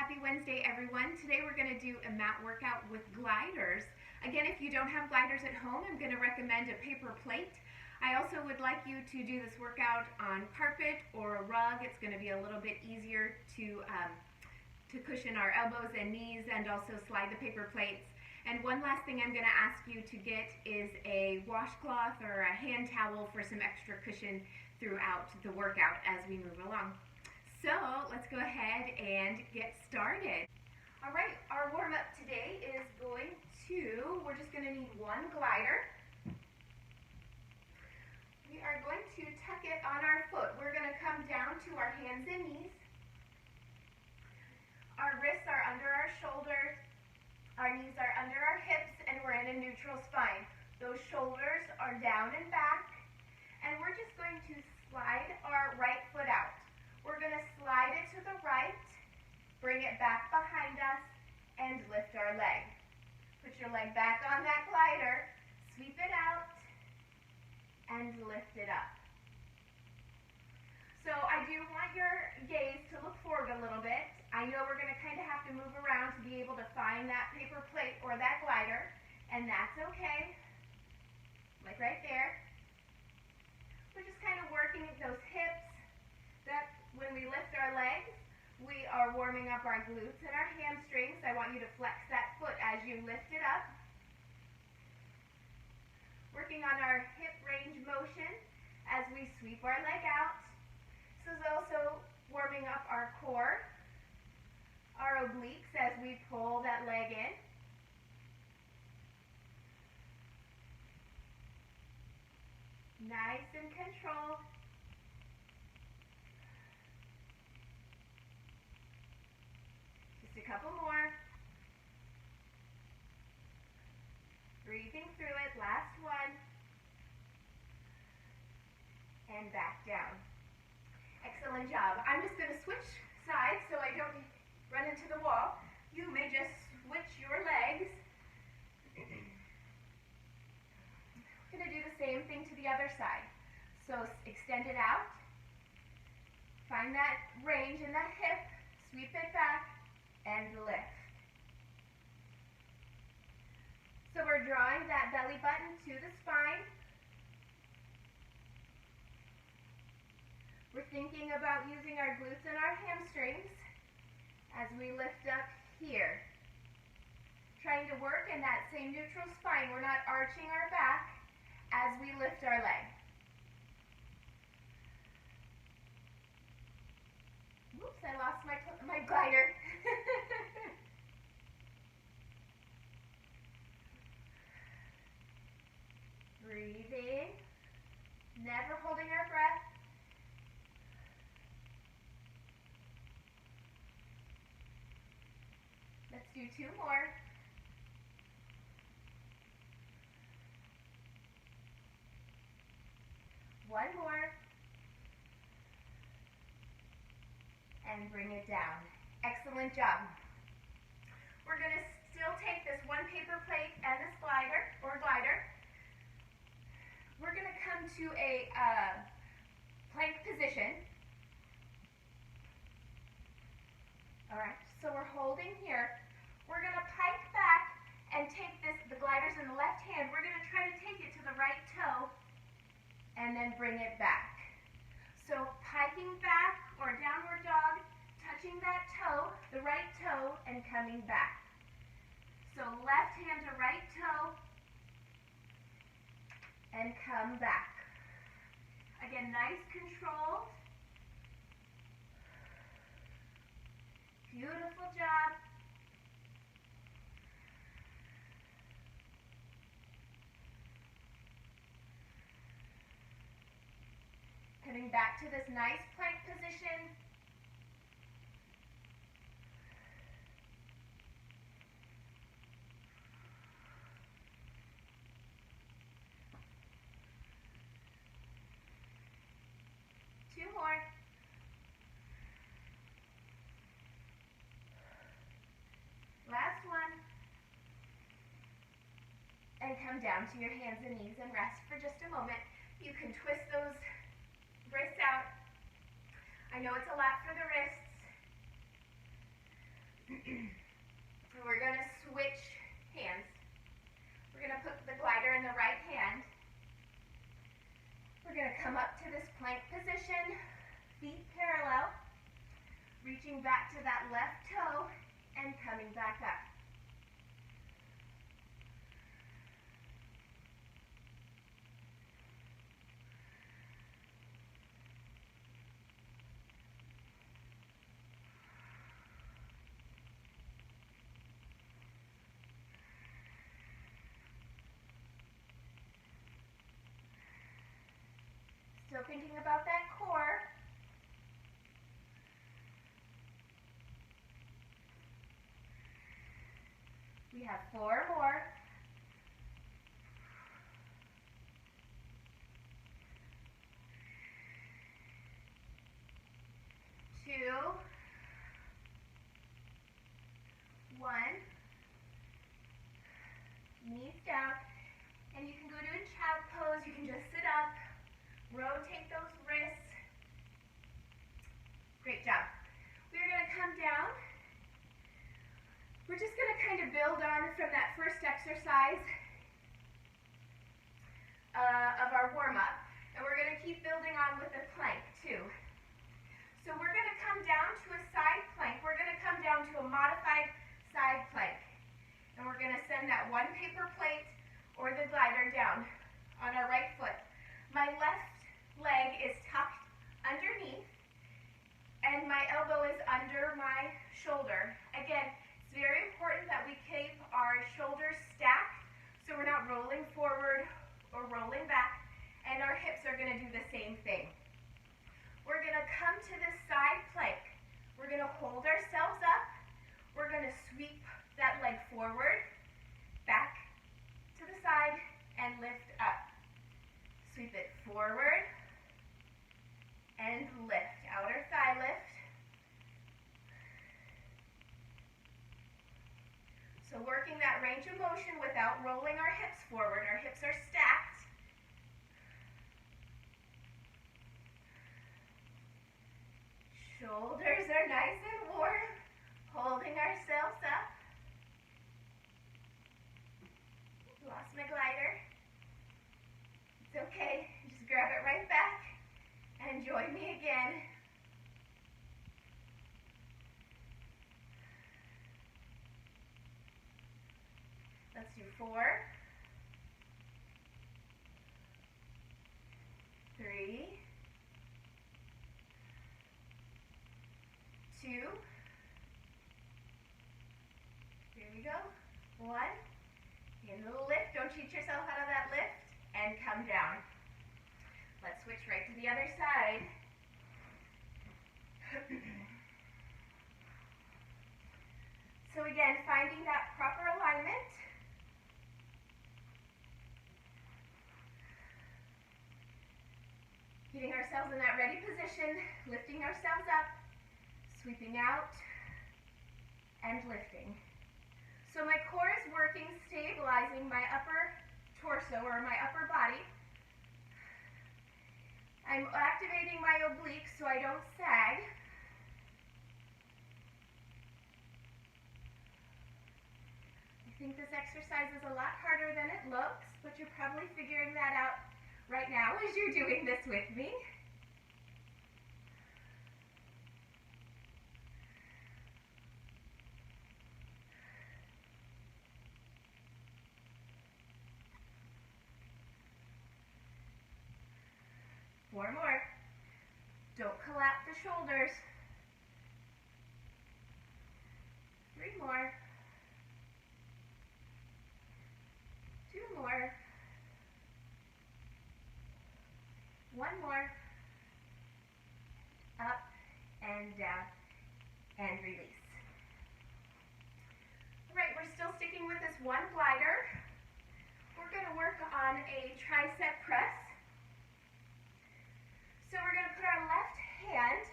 Happy Wednesday, everyone. Today we're going to do a mat workout with gliders. Again, if you don't have gliders at home, I'm going to recommend a paper plate. I also would like you to do this workout on carpet or a rug. It's going to be a little bit easier to cushion our elbows and knees and also slide the paper plates. And one last thing I'm going to ask you to get is a washcloth or a hand towel for some extra cushion throughout the workout as we move along. So let's go ahead and get started. All right, our warm-up today is we're just going to need one glider. We are going to tuck it on our foot. We're going to come down to our hands and knees. Our wrists are under our shoulders. Our knees are under our hips, and we're in a neutral spine. Those shoulders are down and back, and we're just going to slide our right foot out. We're going to slide it to the right, bring it back behind us, and lift our leg. Put your leg back on that glider, sweep it out, and lift it up. So I do want your gaze to look forward a little bit. I know we're going to kind of have to move around to be able to find that paper plate or that glider, and that's okay. Like right there. We're just kind of working at those hips. That when we lift our legs, we are warming up our glutes and our hamstrings. I want you to flex that foot as you lift it up. Working on our hip range motion as we sweep our leg out. This is also warming up our core, our obliques as we pull that leg in. Nice and controlled. Just a couple more. Breathing through it. Last one. And back down. Excellent job. I'm just going to switch sides so I don't run into the wall. You may just switch your legs. We're going to do the same thing to the other side. So extend it out. Find that range in that hip. Sweep it back and lift. So we're drawing that belly button to the spine. We're thinking about using our glutes and our hamstrings as we lift up here. Trying to work in that same neutral spine. We're not arching our back as we lift our leg. Whoops, I lost my glider. Breathing, never holding our breath. Let's do two more. One more. And bring it down. Excellent job. We're going to still take this one paper plate and this glider. We're going to come to a plank position. All right, so we're holding here. We're going to pike back and take the gliders in the left hand. We're going to try to take it to the right toe and then bring it back. So piking back or downward dog, touching that toe, the right toe, and coming back. So left hand to right toe and come back. Again, nice control. Beautiful job. Coming back to this nice plank position. Two more. Last one. And come down to your hands and knees and rest for just a moment. You can twist those wrists out. I know it's a lot for the wrists. And we're going to switch hands. We're going to put the glider in the right hand. We're going to come up to this plank position, feet parallel, reaching back to that left toe and coming back up. Still thinking about that core. We have 4 more. 2, 1. Knees down. And you can go to a child pose. You can just sit up. Rotate those wrists. Great job. We're going to come down. We're just going to kind of build on from that first exercise of our warm-up. And we're going to keep building on with a plank too. So we're going to come down to a side plank. We're going to come down to a modified side plank. And we're going to send that one paper plate or the glider down on our right foot. My left leg is tucked underneath and my elbow is under my shoulder. Again, it's very important that we keep our shoulders stacked so we're not rolling forward or rolling back, and our hips are going to do the same thing. We're going to come to this side plank. We're going to hold ourselves up. We're going to sweep that leg forward, back to the side, and lift up. Sweep it forward and lift. Outer thigh lift. So working that range of motion without rolling our hips forward. Our hips are stacked. Shoulders are nice and warm. Holding ourselves up. Lost my glider. It's okay. Just grab it right back and join me again. Let's do 4, 3, 2. Here we go. 1. In the lift. Don't cheat yourself out of that lift. And come down. Let's switch right to the other side. So again, finding that proper alignment. Getting ourselves in that ready position, lifting ourselves up, sweeping out, and lifting. So my core is working, stabilizing my upper torso or my upper body. I'm activating my obliques so I don't sag. I think this exercise is a lot harder than it looks, but you're probably figuring that out right now as you're doing this with me. Four more. Don't collapse the shoulders. 3 more. 2 more. 1 more. Up and down and release. All right, we're still sticking with this one glider. We're going to work on a tricep press. So we're going to put our left hand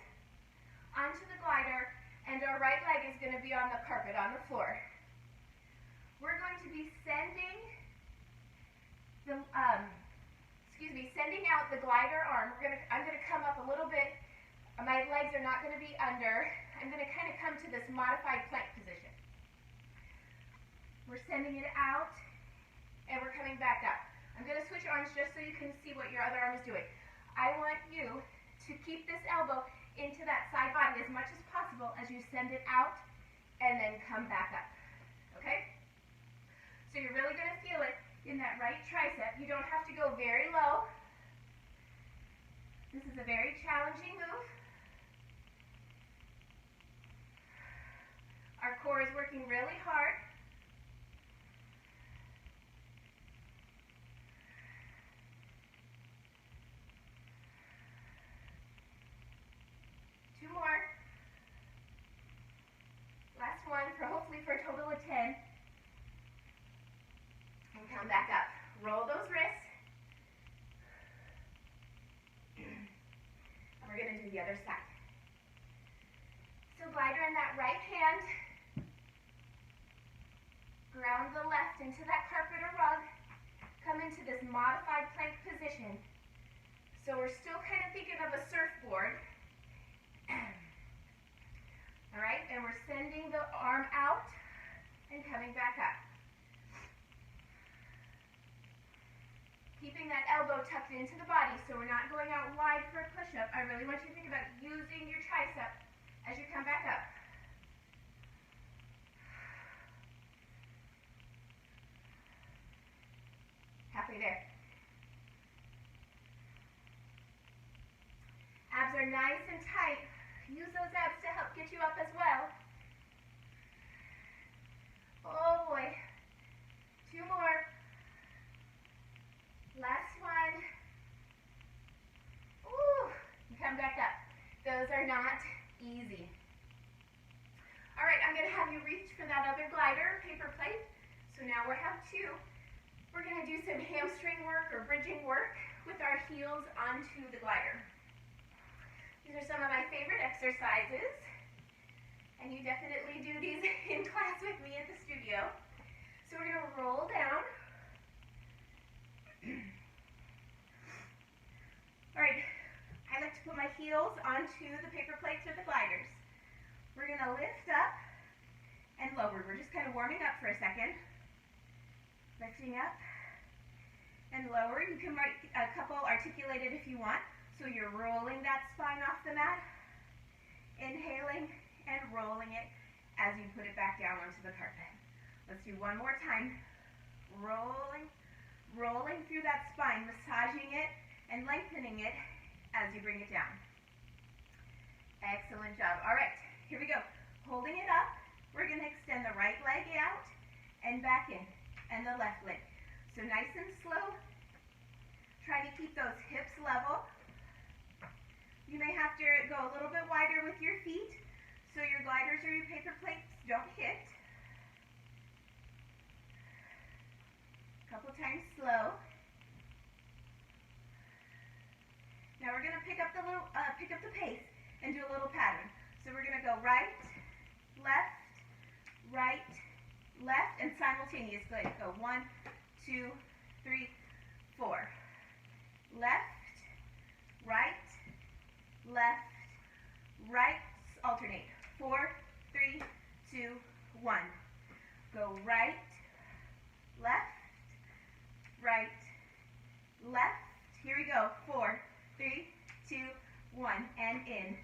onto the glider and our right leg is going to be on the carpet, on the floor. We're going to be sending out the glider arm. I'm going to come up a little bit. My legs are not going to be under. I'm going to kind of come to this modified plank position. We're sending it out, and we're coming back up. I'm going to switch arms just so you can see what your other arm is doing. I want you to keep this elbow into that side body as much as possible as you send it out and then come back up. Okay? So you're really going to feel it in that right tricep. You don't have to go very low. This is a very challenging move. Our core is working really hard. Two more. Last one, hopefully for a total of 10. And come back up. Roll those wrists. And we're going to do the other side. So glider in that right hand. Ground the left into that carpet or rug. Come into this modified plank position. So we're still kind of thinking of a surfboard. All right, and we're sending the arm out and coming back up. Keeping that elbow tucked into the body so we're not going out wide for a push-up. I really want you to think about using your tricep as you come back up. Halfway there. Abs are nice and tight. Use those abs to help get you up as well. Oh boy. Two more. Last one. Ooh, come back up. Those are not easy. All right, I'm going to have you reach for that other glider, paper plate. So now we have two. We're going to do some hamstring work or bridging work with our heels onto the glider. These are some of my favorite exercises, and you definitely do these in class with me at the studio. So we're going to roll down. All right, I like to put my heels onto the paper plates or the gliders. We're going to lift up and lower. We're just kind of warming up for a second. Lifting up and lower. You can write a couple articulated if you want. So you're rolling that spine off the mat, inhaling and rolling it as you put it back down onto the carpet. Let's do one more time. Rolling, rolling through that spine, massaging it and lengthening it as you bring it down. Excellent job. All right, here we go. Holding it up, we're going to extend the right leg out and back in, and the left leg. So nice and slow. Try to keep those hips level. You may have to go a little bit wider with your feet so your gliders or your paper plates don't hit. A couple times slow. Now we're going to pick up the pace and do a little pattern. So we're going to go right, left, and simultaneously. Go 1, 2, 3, 4. Left, right, alternate. 4, 3, 2, 1. Go right, left. Here we go. 4, 3, 2, 1, and in.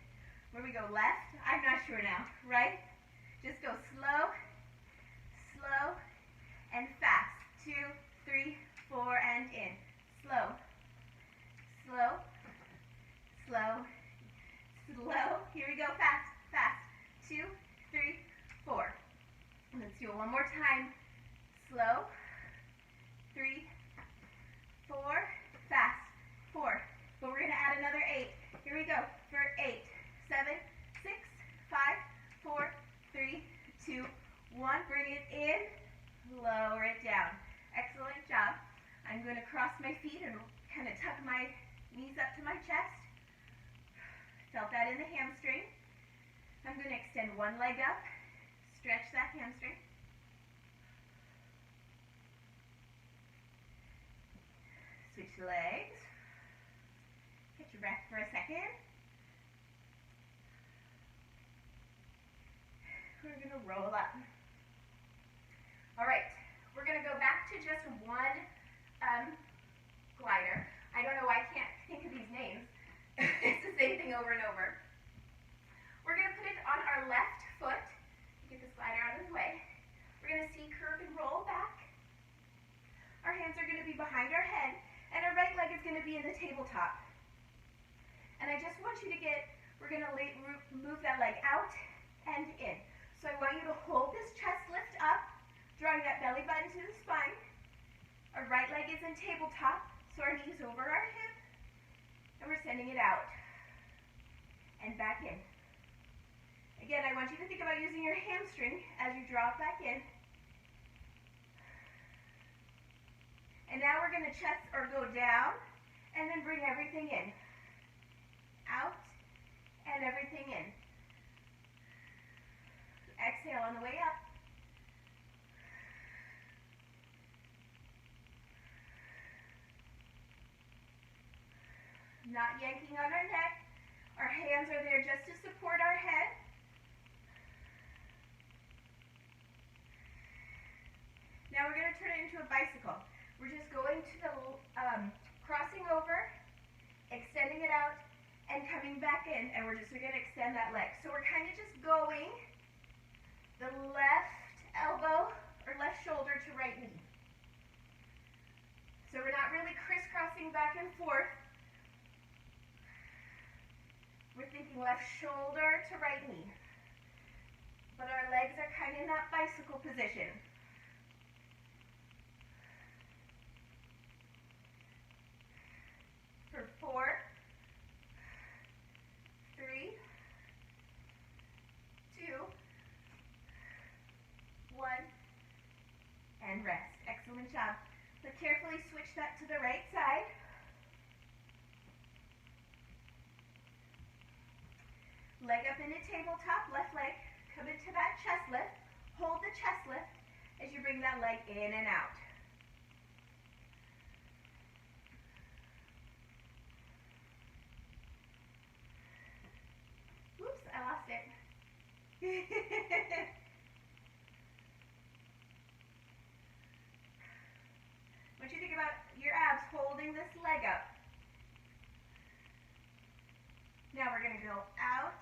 Where we go left, I'm not sure now. Right? Just go slow, and fast. 2, 3, 4, and in. Slow. Here we go, fast. 2, 3, 4. Let's do it one more time. Slow. 3, 4, fast. 4. But we're going to add another 8. Here we go for 8, 7, 6, 5, 4, 3, 2, 1. Bring it in. Lower it down. Excellent job. I'm going to cross my feet and kind of tuck my knees up to my chest. Felt that in the hamstring. I'm going to extend one leg up, stretch that hamstring. Switch legs. Catch your breath for a second. We're going to roll up. All right. over and over. We're going to put it on our left foot. Get this glider out of the way. We're going to see curve and roll back. Our hands are going to be behind our head, and our right leg is going to be in the tabletop. And I just want you to we're going to move that leg out and in. So I want you to hold this chest lift up, drawing that belly button to the spine. Our right leg is in tabletop, so our knees over our hip, and we're sending it out and back in. Again, I want you to think about using your hamstring as you draw it back in. And now we're going to chest or go down and then bring everything in. Out and everything in. Exhale on the way up. Not yanking on our neck. Our hands are there just to support our head. Now we're going to turn it into a bicycle. We're just going to the, crossing over, extending it out, and coming back in, and we're going to extend that leg. So we're kind of just going the left elbow or left shoulder to right knee. So we're not really crisscrossing back and forth. We're thinking left shoulder to right knee. But our legs are kind of in that bicycle position. For 4, 3, 2, 1, and rest. Excellent job. But carefully switch that to the right side. Leg up into tabletop, left leg, come into that chest lift. Hold the chest lift as you bring that leg in and out. Oops, I lost it. What you think about your abs holding this leg up? Now we're going to go out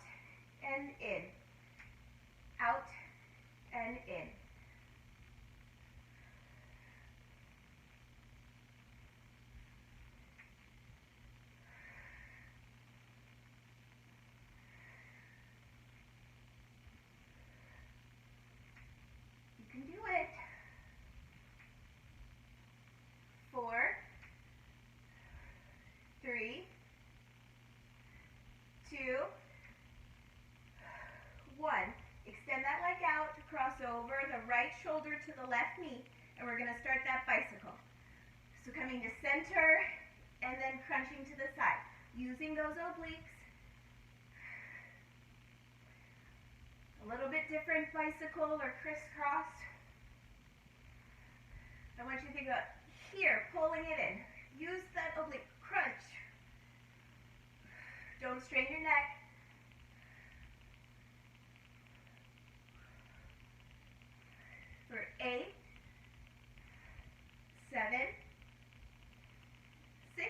and in. Out and in. You can do it. 4, 3, 2, 1. Extend that leg out to cross over the right shoulder to the left knee, and we're going to start that bicycle. So coming to center and then crunching to the side, using those obliques. A little bit different bicycle or crisscross. I want you to think about here, pulling it in. Use that oblique, crunch. Don't strain your neck. For 8, 7, 6,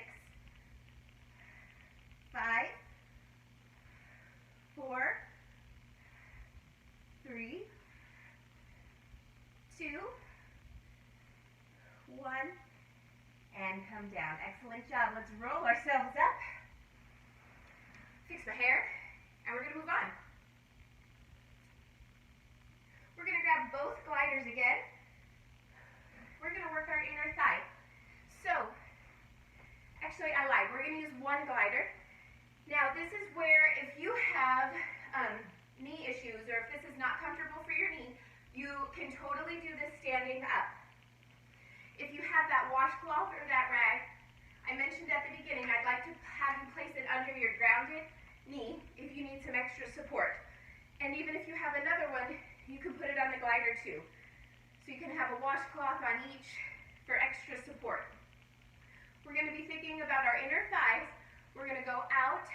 5, 4, 3, 2, 1, and come down. Excellent job. Let's roll ourselves up. Fix my hair, and we're going to move on. We're going to grab both gliders again. We're going to work our inner thigh. So, actually I lied. We're going to use one glider. Now this is where if you have knee issues or if this is not comfortable for your knee, you can totally do this standing up. If you have that washcloth or that rag, I mentioned at the beginning, I'd like to have you place it under your grounded knee if you need some extra support. And even if you have another one, you can put it on the glider too. So you can have a washcloth on each for extra support. We're going to be thinking about our inner thighs. We're going to go out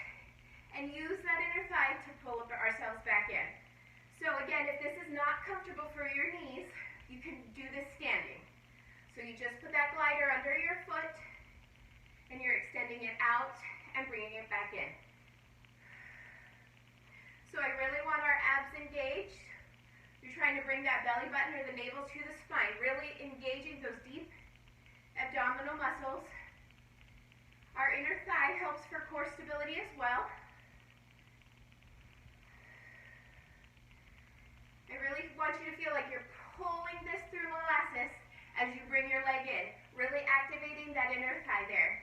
and use that inner thigh to pull ourselves back in. So again, if this is not comfortable for your knees, you can do this standing. So you just put that glider under your foot and you're extending it out and bringing it back in. So I really want our abs engaged. You're trying to bring that belly button or the navel to the spine, really engaging those deep abdominal muscles. Our inner thigh helps for core stability as well. I really want you to feel like you're pulling this through molasses as you bring your leg in, really activating that inner thigh there.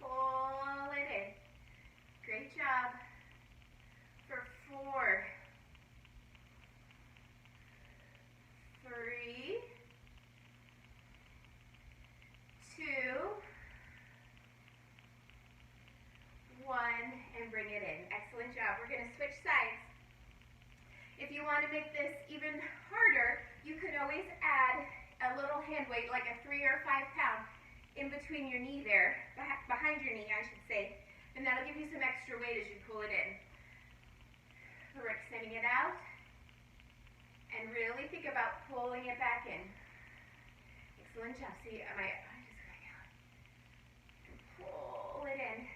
Pull it in. Great job. For 4, 3, 2, 1, and bring it in. Excellent job. We're going to switch sides. If you want to make this even harder, you could always add a little hand weight, like a 3 or 5 pound, in between your knee there, behind your knee, I should say, and that'll give you some extra weight as you pull it in. We're extending it out, and really think about pulling it back in. Excellent job. See, my eyes is going out. And pull it in.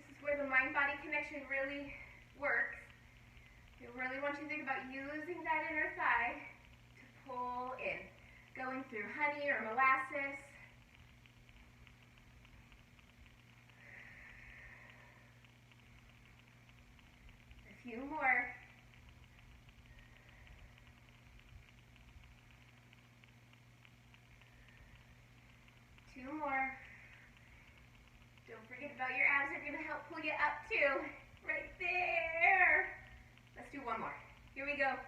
This is where the mind-body connection really works. I really want you to think about using that inner thigh to pull in, going through honey or molasses. A few more. Two more. Don't forget about your abs. They're going to help pull you up too. Right there. Let's do one more. Here we go.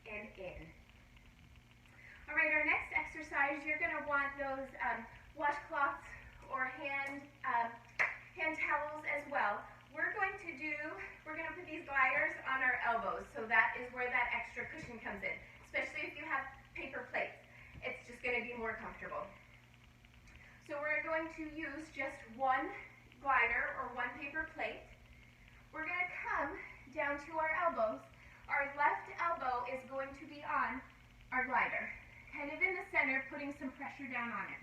And in. All right, our next exercise, you're going to want those washcloths or hand towels as well. We're going to put these gliders on our elbows, so that is where that extra cushion comes in, especially if you have paper plates. It's just going to be more comfortable. So we're going to use just one glider or one paper plate. We're going to come down to our elbows. Our left elbow is going to be on our glider, kind of in the center, putting some pressure down on it.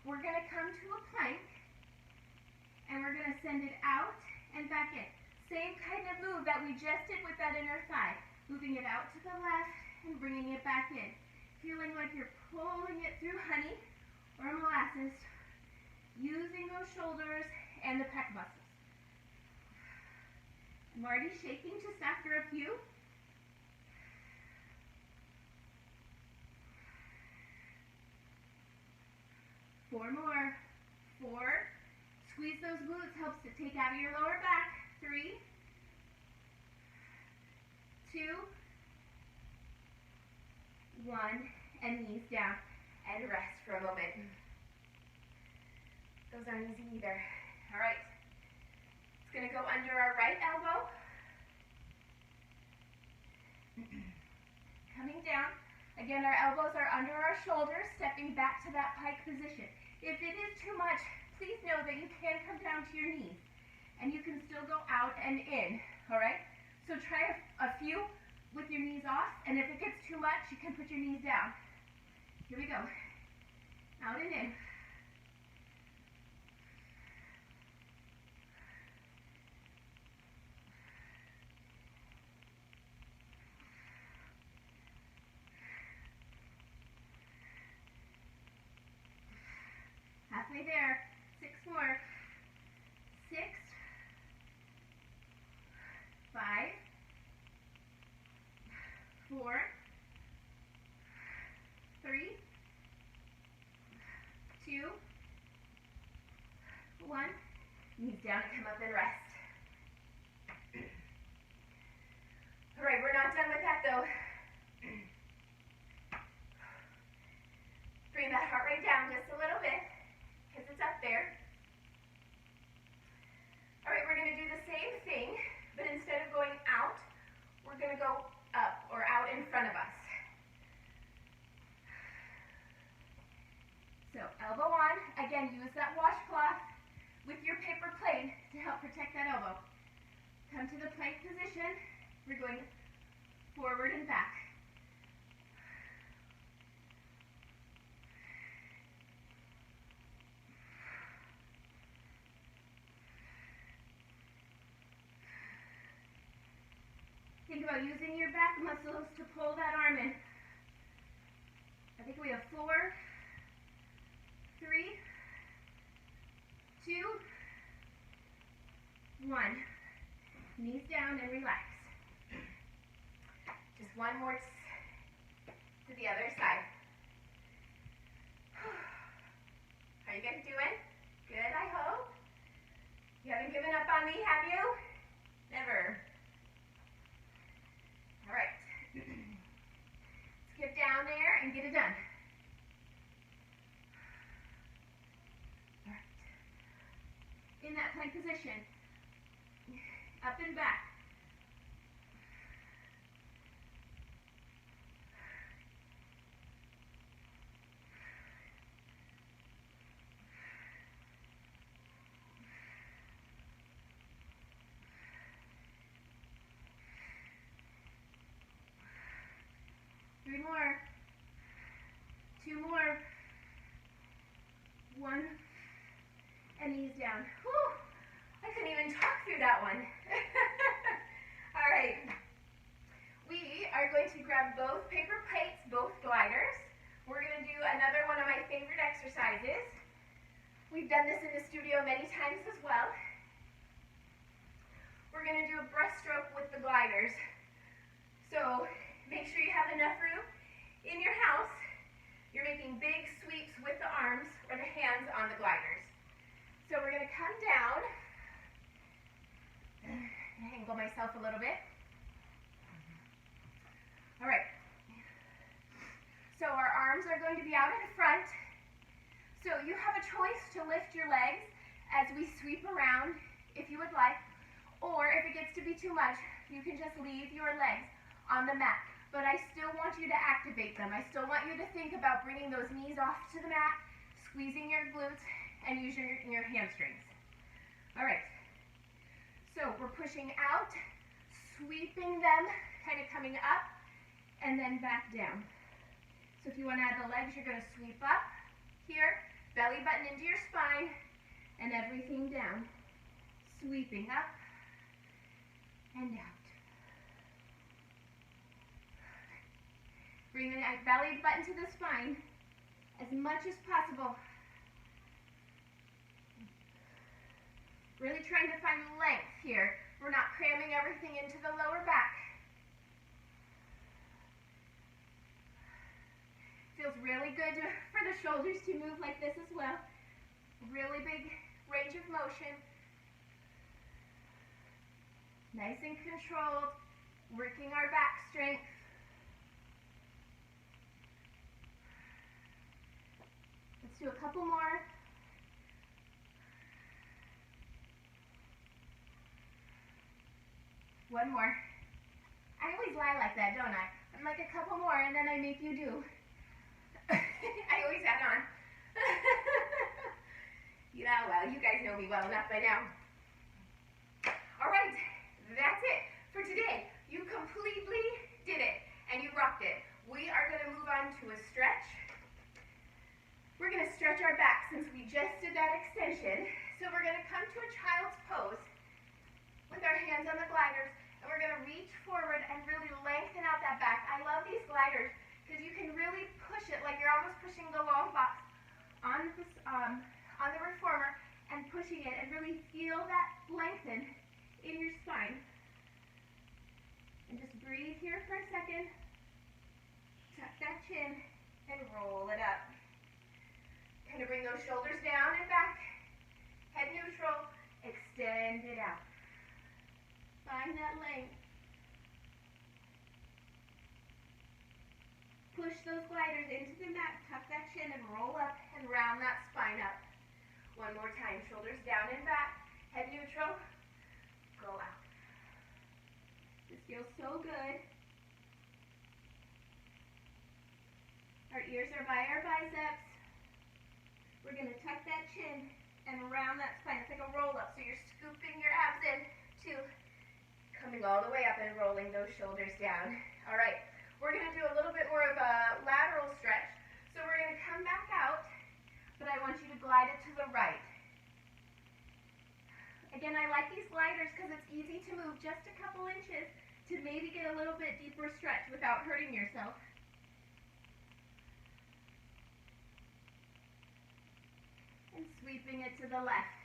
We're going to come to a plank, and we're going to send it out and back in. Same kind of move that we just did with that inner thigh, moving it out to the left and bringing it back in. Feeling like you're pulling it through honey or molasses, using those shoulders and the pec muscles. I'm already shaking just after a few. Four more. 4. Squeeze those glutes, helps to take out of your lower back. 3, 2, 1, and knees down. And rest for a moment. Those aren't easy either. All right. It's going to go under our right elbow. Coming down. Again, our elbows are under our shoulders, stepping back to that pike position. If it is too much, please know that you can come down to your knees, and you can still go out and in, all right? So try a few with your knees off, and if it gets too much, you can put your knees down. Here we go. Out and in. Halfway there. 6 more. 6, 5, 4, 3, 2, 1. Knees down and come up and rest. All right, we're not done with that though. Bring that heart rate down just a little bit, because it's up there. All right, we're going to do the same thing, but instead of going out, we're going to go up or out in front of us. So elbow on. Again, use that washcloth with your paper plate to help protect that elbow. come to the plank position. We're going forward and back. Think about using your back muscles to pull that arm in. I think we have 4, 3, 2, 1. Knees down and relax. Just one more to the other side. How you guys doing? Good, I hope. You haven't given up on me, have you? Never. All right. Let's get down there and get it done. All right. In that plank position, up and back. Three more. 2 more. 1. And knees down. Whew. I couldn't even talk through that one. All right. We are going to grab both paper plates, both gliders. We're going to do another one of my favorite exercises. We've done this in the studio many times as well. We're going to do a breaststroke with the gliders. So make sure you have enough room in your house. You're making big sweeps with the arms or the hands on the gliders. So we're going to come down. Angle myself a little bit. All right. So our arms are going to be out in front. So you have a choice to lift your legs as we sweep around if you would like, or if it gets to be too much, you can just leave your legs on the mat. But I still want you to activate them. I still want you to think about bringing those knees off to the mat, squeezing your glutes, and using your hamstrings. All right. So we're pushing out, sweeping them, kind of coming up, and then back down. So if you want to add the legs, you're going to sweep up here, belly button into your spine, and everything down. Sweeping up and out. Bring the belly button to the spine as much as possible. Really trying to find length here. We're not cramming everything into the lower back. Feels really good for the shoulders to move like this as well. Really big range of motion. Nice and controlled. Working our back strength. Let's do a couple more. One more. I always lie like that, don't I? I'm like a couple more and then I make you do. I always add on. Yeah, well, you guys know me well enough by now. All right, that's it for today. You completely did it and you rocked it. We are going to move on to a stretch. We're going to stretch our back since we just did that extension. So we're going to come to a child's pose with our hands on the gliders, and we're going to reach forward and really lengthen out that back. I love these gliders because you can really push it like you're almost pushing the long box on the reformer and pushing it and really feel that lengthen in your spine. And just breathe here for a second. Tuck that chin and roll it up. Kind of bring those shoulders down and back. Head neutral. Extend it out. Find that length. Push those gliders into the mat. Tuck that chin and roll up and round that spine up. One more time. Shoulders down and back. Head neutral. Go out. This feels so good. Our ears are by our biceps. We're going to tuck that chin and round that spine. It's like a roll up. So you're scooping your abs in. 2 Coming all the way up and rolling those shoulders down. All right, we're going to do a little bit more of a lateral stretch. So we're going to come back out, but I want you to glide it to the right. Again, I like these gliders because it's easy to move just a couple inches to maybe get a little bit deeper stretch without hurting yourself. And sweeping it to the left.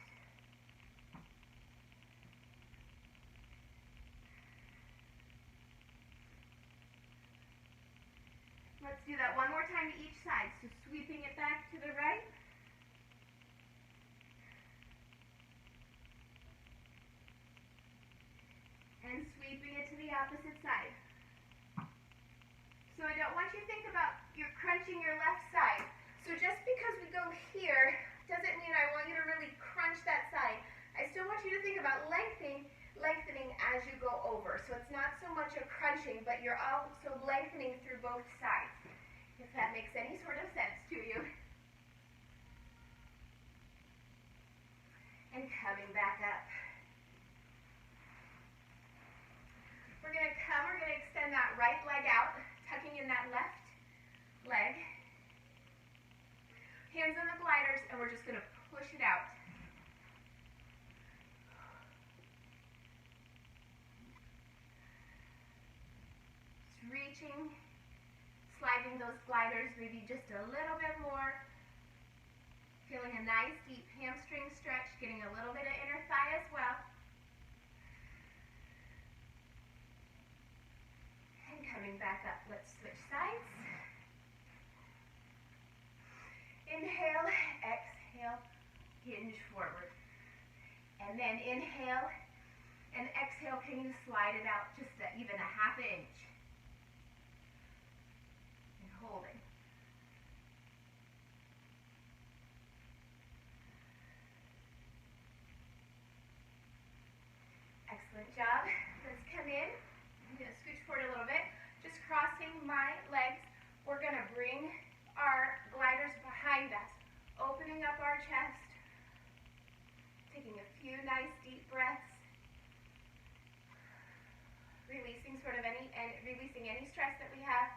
Let's do that one more time to each side. So sweeping it back to the right. And sweeping it to the opposite side. So I don't want you to think about you're crunching your left side. So just because we go here doesn't mean I want you to really crunch that side. I still want you to think about lengthening as you go over. So it's not so much a crunching, but you're also lengthening through both sides, if that makes any sort of sense to you. And coming back up. We're going to extend that right leg out, tucking in that left leg. Hands on the gliders, and we're just going to push it out. Just reaching, sliding those gliders maybe just a little bit more. Feeling a nice deep hamstring stretch, getting a little bit of inner thigh as well. And coming back up, let's switch sides. Inhale, exhale, hinge forward. And then inhale and exhale, can you slide it out just even a half inch? And holding. Excellent job. Let's come in. I'm going to scooch forward a little bit. Just crossing my legs. We're going to bring our gliders behind us, opening up our chest, taking a few nice deep breaths, releasing any stress that we have.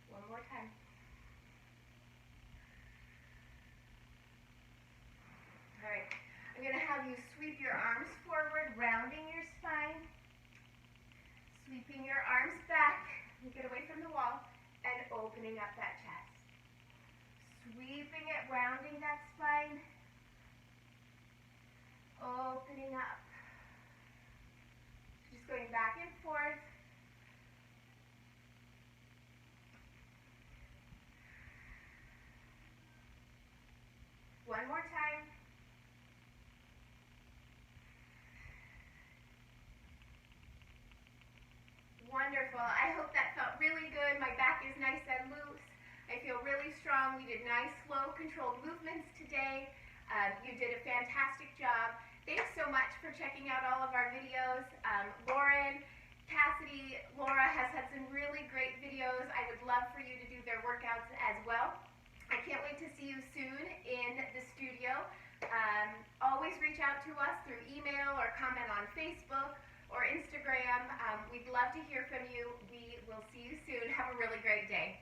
One more time. All right, I'm going to have you sweep your arms forward, rounding your spine, sweeping your arms back, get away from the wall, and opening up that chest. Sweeping it, rounding that spine, opening up. Just going back and forth. One more time. Wonderful. I hope that felt really good. My back is nice and loose. I feel really strong. We did nice, slow, controlled movements today. You did a fantastic job. Thanks so much for checking out all of our videos. Lauren, Cassidy, Laura has had some really great videos. I would love for you to do their workouts as well. I can't wait to see you soon in the studio. Always reach out to us through email or comment on Facebook or Instagram. We'd love to hear from you. We will see you soon. Have a really great day.